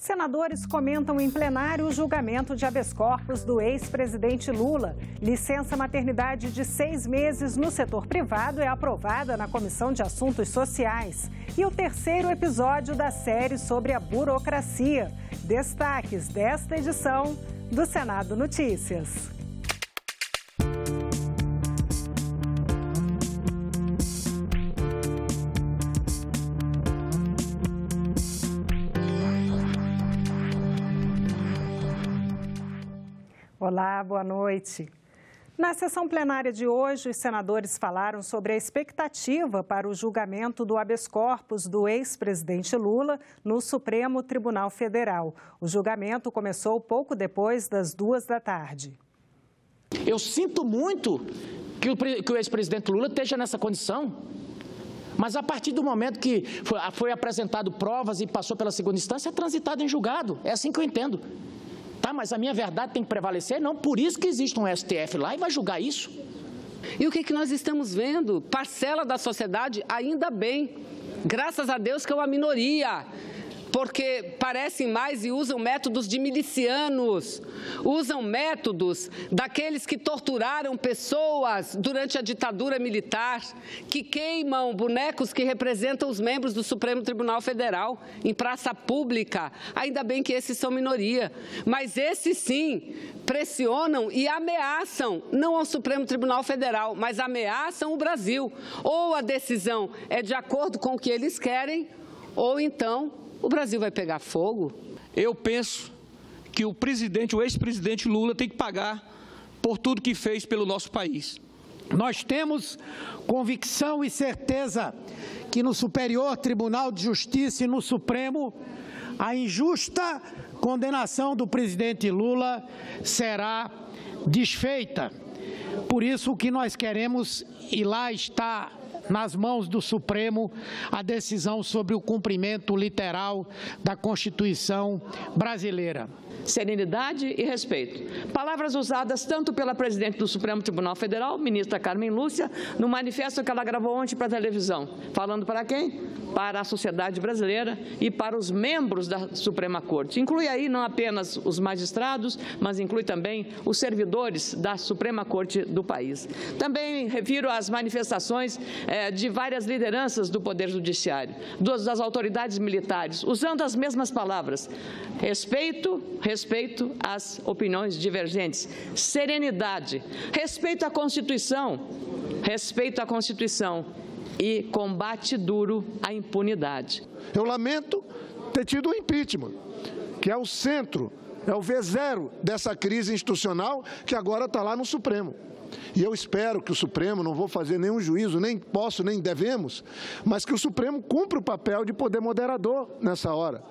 Senadores comentam em plenário o julgamento de habeas corpus do ex-presidente Lula. Licença maternidade de 6 meses no setor privado é aprovada na Comissão de Assuntos Sociais. E o terceiro episódio da série sobre a burocracia. Destaques desta edição do Senado Notícias. Olá, boa noite. Na sessão plenária de hoje, os senadores falaram sobre a expectativa para o julgamento do habeas corpus do ex-presidente Lula no Supremo Tribunal Federal. O julgamento começou pouco depois das 14h. Eu sinto muito que o ex-presidente Lula esteja nessa condição. Mas a partir do momento que foi apresentado provas e passou pela segunda instância, é transitado em julgado. É assim que eu entendo. Tá, mas a minha verdade tem que prevalecer? Não, por isso que existe um STF lá e vai julgar isso. E o que nós estamos vendo? Parcela da sociedade, ainda bem, graças a Deus que é uma minoria, porque parecem mais e usam métodos de milicianos, usam métodos daqueles que torturaram pessoas durante a ditadura militar, que queimam bonecos que representam os membros do Supremo Tribunal Federal em praça pública. Ainda bem que esses são minoria, mas esses sim pressionam e ameaçam, não ao Supremo Tribunal Federal, mas ameaçam o Brasil. Ou a decisão é de acordo com o que eles querem, ou então o Brasil vai pegar fogo. Eu penso que o ex-presidente Lula tem que pagar por tudo que fez pelo nosso país. Nós temos convicção e certeza que no Superior Tribunal de Justiça e no Supremo, a injusta condenação do presidente Lula será desfeita. Por isso, o que nós queremos, e lá está nas mãos do Supremo, a decisão sobre o cumprimento literal da Constituição brasileira. Serenidade e respeito. Palavras usadas tanto pela presidente do Supremo Tribunal Federal, ministra Carmen Lúcia, no manifesto que ela gravou ontem para a televisão. Falando para quem? Para a sociedade brasileira e para os membros da Suprema Corte. Inclui aí não apenas os magistrados, mas inclui também os servidores da Suprema Corte do país. Também refiro às manifestações de várias lideranças do Poder Judiciário, das autoridades militares, usando as mesmas palavras. Respeito às opiniões divergentes, serenidade, respeito à Constituição e combate duro à impunidade. Eu lamento ter tido o impeachment, que é o centro, é o V0 dessa crise institucional que agora está lá no Supremo. E eu espero que o Supremo, não vou fazer nenhum juízo, nem posso, nem devemos, mas que o Supremo cumpra o papel de poder moderador nessa hora,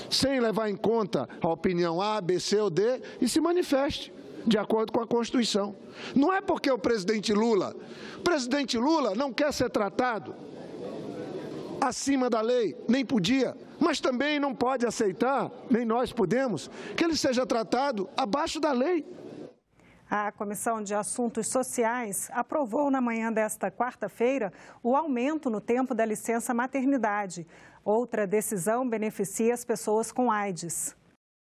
sem levar em conta a opinião A, B, C ou D, e se manifeste de acordo com a Constituição. Não é porque o presidente Lula não quer ser tratado acima da lei, nem podia, mas também não pode aceitar, nem nós podemos, que ele seja tratado abaixo da lei. A Comissão de Assuntos Sociais aprovou na manhã desta quarta-feira o aumento no tempo da licença maternidade. Outra decisão beneficia as pessoas com AIDS.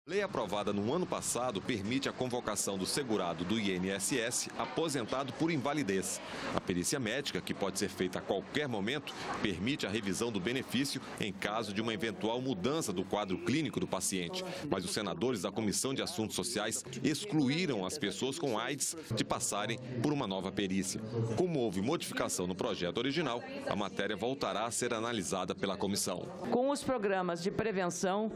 Lei aprovada no ano passado permite a convocação do segurado do INSS aposentado por invalidez. A perícia médica, que pode ser feita a qualquer momento, permite a revisão do benefício em caso de uma eventual mudança do quadro clínico do paciente. Mas os senadores da Comissão de Assuntos Sociais excluíram as pessoas com AIDS de passarem por uma nova perícia. Como houve modificação no projeto original, a matéria voltará a ser analisada pela comissão. Com os programas de prevenção,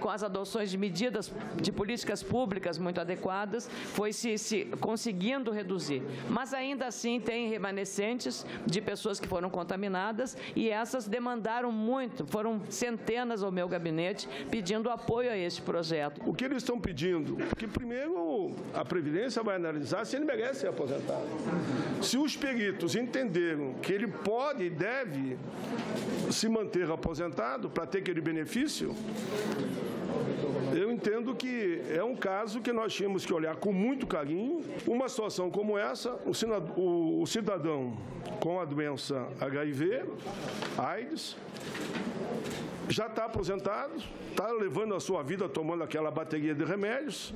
com as adoções de medidas de políticas públicas muito adequadas, foi se conseguindo reduzir. Mas ainda assim tem remanescentes de pessoas que foram contaminadas e essas demandaram muito, foram centenas ao meu gabinete pedindo apoio a este projeto. O que eles estão pedindo? Porque primeiro a Previdência vai analisar se ele merece ser aposentado. Se os peritos entenderam que ele pode e deve se manter aposentado para ter aquele benefício, eu entendo que é um caso que nós tínhamos que olhar com muito carinho. Uma situação como essa, o cidadão com a doença HIV, AIDS, já está aposentado, está levando a sua vida tomando aquela bateria de remédios,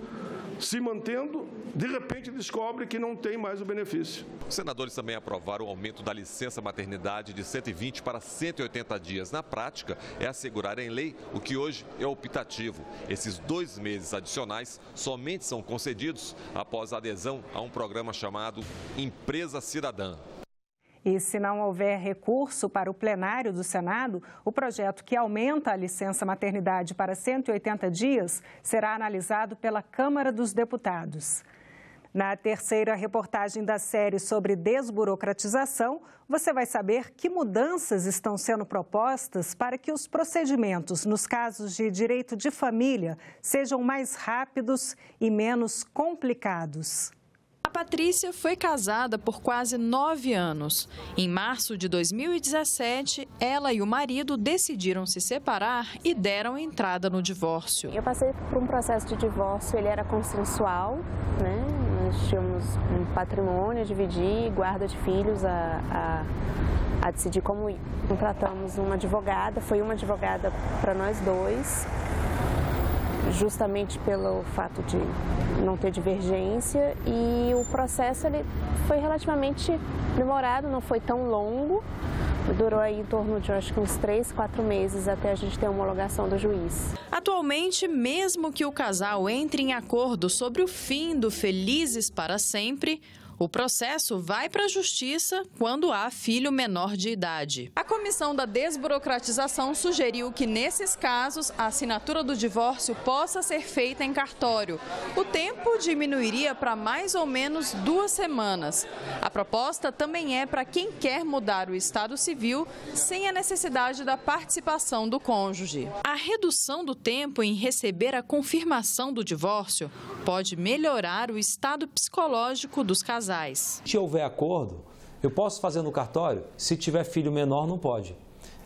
se mantendo, de repente descobre que não tem mais o benefício. Os senadores também aprovaram o aumento da licença maternidade de 120 para 180 dias. Na prática, é assegurar em lei o que hoje é optativo. Esses 2 meses adicionais somente são concedidos após a adesão a um programa chamado Empresa Cidadã. E se não houver recurso para o plenário do Senado, o projeto que aumenta a licença maternidade para 180 dias será analisado pela Câmara dos Deputados. Na terceira reportagem da série sobre desburocratização, você vai saber que mudanças estão sendo propostas para que os procedimentos nos casos de direito de família sejam mais rápidos e menos complicados. A Patrícia foi casada por quase 9 anos. Em março de 2017, ela e o marido decidiram se separar e deram entrada no divórcio. Eu passei por um processo de divórcio, ele era consensual, né? Nós tínhamos um patrimônio a dividir, guarda de filhos a decidir como ir. Contratamos uma advogada, foi uma advogada para nós dois, justamente pelo fato de não ter divergência, e o processo ele foi relativamente demorado, não foi tão longo, durou aí em torno de acho que uns 3, 4 meses até a gente ter a homologação do juiz. Atualmente, mesmo que o casal entre em acordo sobre o fim do Felizes para Sempre, o processo vai para a Justiça quando há filho menor de idade. A Comissão da Desburocratização sugeriu que, nesses casos, a assinatura do divórcio possa ser feita em cartório. O tempo diminuiria para mais ou menos 2 semanas. A proposta também é para quem quer mudar o estado civil sem a necessidade da participação do cônjuge. A redução do tempo em receber a confirmação do divórcio pode melhorar o estado psicológico dos casais. Se houver acordo, eu posso fazer no cartório? Se tiver filho menor, não pode.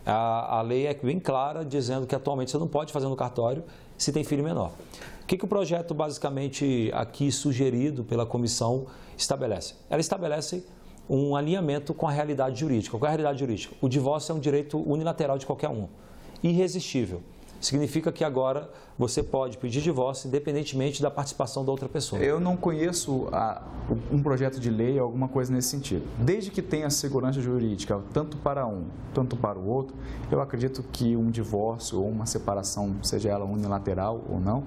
A lei é bem clara, dizendo que atualmente você não pode fazer no cartório se tem filho menor. O que o projeto, basicamente, aqui sugerido pela comissão, estabelece? Ela estabelece um alinhamento com a realidade jurídica. Qual é a realidade jurídica? O divórcio é um direito unilateral de qualquer um, irresistível. Significa que agora você pode pedir divórcio independentemente da participação da outra pessoa. Eu não conheço um projeto de lei ou alguma coisa nesse sentido. Desde que tenha segurança jurídica, tanto para um, tanto para o outro, eu acredito que um divórcio ou uma separação, seja ela unilateral ou não,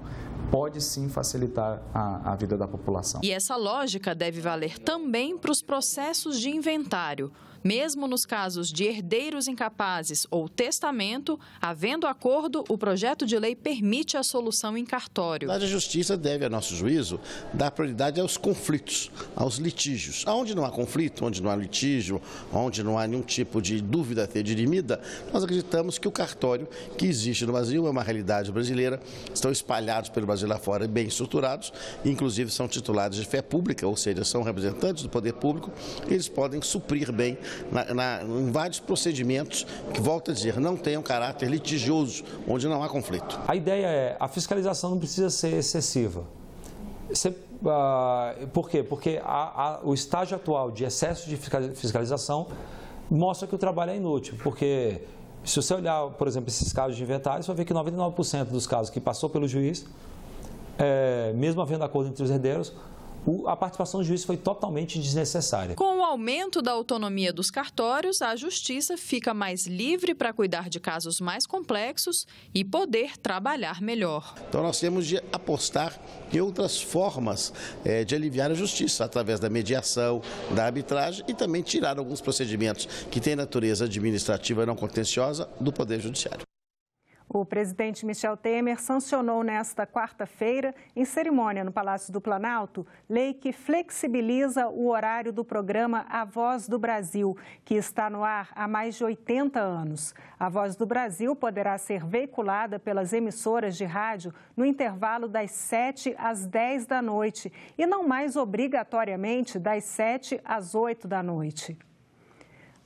pode sim facilitar a vida da população. E essa lógica deve valer também para os processos de inventário. Mesmo nos casos de herdeiros incapazes ou testamento, havendo acordo, o projeto de lei permite a solução em cartório. A Justiça deve, a nosso juízo, dar prioridade aos conflitos, aos litígios. Onde não há conflito, onde não há litígio, onde não há nenhum tipo de dúvida a ser dirimida, nós acreditamos que o cartório que existe no Brasil é uma realidade brasileira, estão espalhados pelo Brasil lá fora, bem estruturados, inclusive são titulados de fé pública, ou seja, são representantes do poder público, eles podem suprir bem em vários procedimentos que, volto a dizer, não tenham caráter litigioso, onde não há conflito. A ideia é, a fiscalização não precisa ser excessiva. Por quê? Porque o estágio atual de excesso de fiscalização mostra que o trabalho é inútil, porque se você olhar, por exemplo, esses casos de inventário, você vai ver que 99% dos casos que passou pelo juiz, mesmo havendo acordo entre os herdeiros, a participação do juiz foi totalmente desnecessária. Com o aumento da autonomia dos cartórios, a Justiça fica mais livre para cuidar de casos mais complexos e poder trabalhar melhor. Então nós temos de apostar em outras formas de aliviar a Justiça, através da mediação, da arbitragem e também tirar alguns procedimentos que têm natureza administrativa não contenciosa do Poder Judiciário. O presidente Michel Temer sancionou nesta quarta-feira, em cerimônia no Palácio do Planalto, lei que flexibiliza o horário do programa A Voz do Brasil, que está no ar há mais de 80 anos. A Voz do Brasil poderá ser veiculada pelas emissoras de rádio no intervalo das 7 às 10 da noite e não mais obrigatoriamente das 7 às 8 da noite.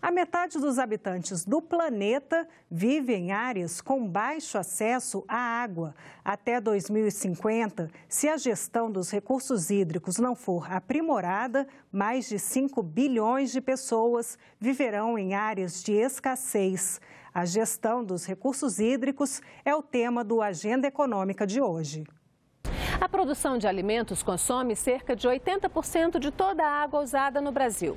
A metade dos habitantes do planeta vive em áreas com baixo acesso à água. Até 2050, se a gestão dos recursos hídricos não for aprimorada, mais de 5 bilhões de pessoas viverão em áreas de escassez. A gestão dos recursos hídricos é o tema do Agenda Econômica de hoje. A produção de alimentos consome cerca de 80% de toda a água usada no Brasil.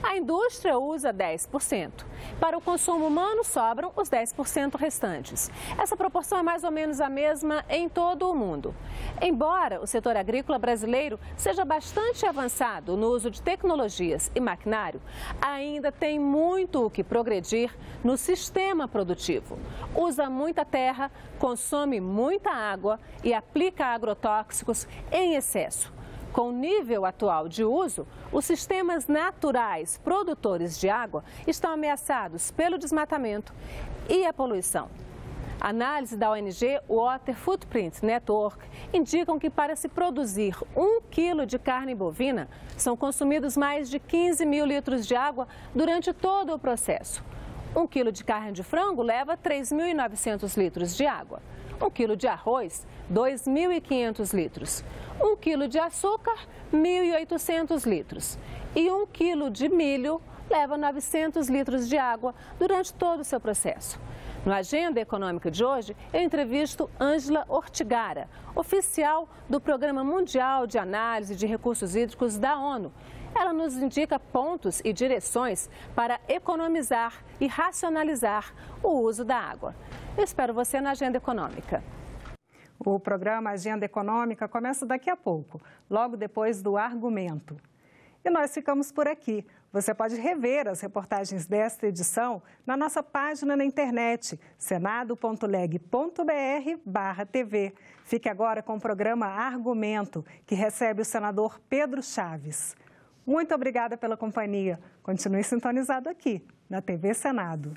A indústria usa 10%. Para o consumo humano, sobram os 10% restantes. Essa proporção é mais ou menos a mesma em todo o mundo. Embora o setor agrícola brasileiro seja bastante avançado no uso de tecnologias e maquinário, ainda tem muito o que progredir no sistema produtivo. Usa muita terra, consome muita água e aplica agrotóxicos em excesso. Com o nível atual de uso, os sistemas naturais produtores de água estão ameaçados pelo desmatamento e a poluição. A análise da ONG Water Footprint Network indicam que para se produzir 1 quilo de carne bovina, são consumidos mais de 15 mil litros de água durante todo o processo. 1 quilo de carne de frango leva 3.900 litros de água. 1 quilo de arroz, 2.500 litros. 1 quilo de açúcar, 1.800 litros. E 1 quilo de milho leva 900 litros de água durante todo o seu processo. No Agenda Econômica de hoje, eu entrevisto Ângela Ortigara, oficial do Programa Mundial de Análise de Recursos Hídricos da ONU. Ela nos indica pontos e direções para economizar e racionalizar o uso da água. Eu espero você na Agenda Econômica. O programa Agenda Econômica começa daqui a pouco, logo depois do Argumento. E nós ficamos por aqui. Você pode rever as reportagens desta edição na nossa página na internet, senado.leg.br/TV. Fique agora com o programa Argumento, que recebe o senador Pedro Chaves. Muito obrigada pela companhia. Continue sintonizado aqui, na TV Senado.